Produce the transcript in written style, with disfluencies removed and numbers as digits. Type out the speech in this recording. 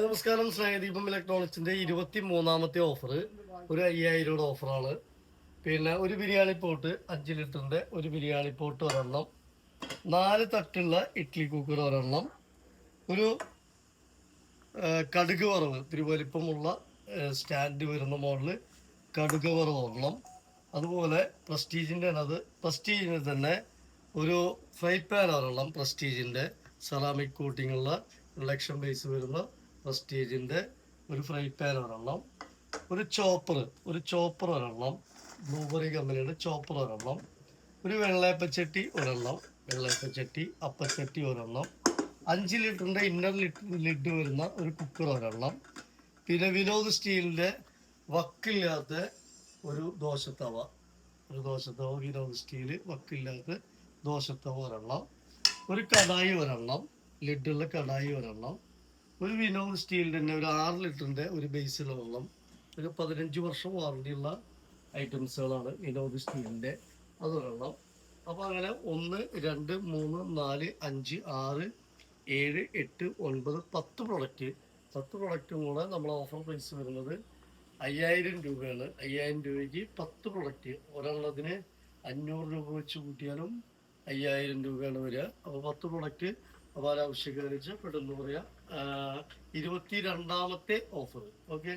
നമസ്കാരം. സ്നേഹദീപം ഇലക്ട്രോണിക്സിന്റെ 23ാമത്തെ ഓഫർ ഒരു 5000 ഓഫറാണ്. പിന്നെ ഒരു ബിരിയാണി പോട്ട് 5 ലിറ്ററിന്റെ ഒരു ബിരിയാണി പോട്ട് ഒരെണ്ണം, 4 തട്ടുള്ള ഇഡ്ഡലി കുക്കർ ഒരെണ്ണം, ഒരു കടുക് വറവ് തിരുവലിപ്പമുള്ള സ്റ്റാൻഡ് വരുന്ന മോഡല് കടുക് വറവ് ഒരെണ്ണം, അതുപോലെ പ്രസ്റ്റീജിന്റെ തന്നെ ഒരു ഫ്രൈ പാൻ ഒരെണ്ണം, പ്രസ്റ്റീജിന്റെ സെറാമിക് കോട്ടിംഗ് ഉള്ള ഇൻഡക്ഷൻ ബേസ് വരുന്ന പ്രസ്റ്റീജിന്റെ ഒരു ഫ്രൈ പാൻ ഒരെണ്ണം, ഒരു ചോപ്പർ ഒരെണ്ണം, ബ്ലൂബെറി കമ്പനിയുടെ ചോപ്പർ ഒരെണ്ണം, ഒരു വെള്ളയപ്പച്ചട്ടി ഒരെണ്ണം, അപ്പച്ചട്ടി ഒരെണ്ണം, 5 ലിറ്ററിന്റെ ഇന്നർ ലിഡ് വരുന്ന ഒരു കുക്കർ ഒരെണ്ണം, പിന്നെ വിനോദ് സ്റ്റീലിന്റെ വക്കില്ലാത്ത ഒരു ദോശത്തവ വിനോദ് സ്റ്റീല് വക്കില്ലാത്ത ദോശത്തവ ഒരെണ്ണം, ഒരു കടായി ഒരെണ്ണം, ലിഡുള്ള കടായി ഒരെണ്ണം, ഒരു വിനോദ് സ്റ്റീലിന്റെ തന്നെ ഒരു 6 ലിറ്ററിന്റെ ഒരു ബേസിൽ ഒരെണ്ണം. ഒരു 15 വർഷം വാറണ്ടിയുള്ള ഐറ്റംസുകളാണ് വിനോദ് സ്റ്റീലിന്റെ, അതൊരെണ്ണം. അപ്പൊ അങ്ങനെ 1 2 3 4 5 6 7 8 9 10 പ്രൊഡക്റ്റും കൂടെ നമ്മളെ ഓഫർ പ്രൈസ് വരുന്നത് 5000 രൂപയാണ്. 5000 രൂപയ്ക്ക് 10 പ്രൊഡക്റ്റ്, ഒരെണ്ണത്തിന് 500 രൂപ വെച്ച് കൂട്ടിയാലും 5000 രൂപയാണ് വരിക. അപ്പോൾ 10 പ്രൊഡക്റ്റ് അപ്പോൾ ആവശ്യക്കാരിച്ച് പെട്ടെന്ന് പറയാം. 22ാമത്തെ ഓഫർ. ഓക്കെ.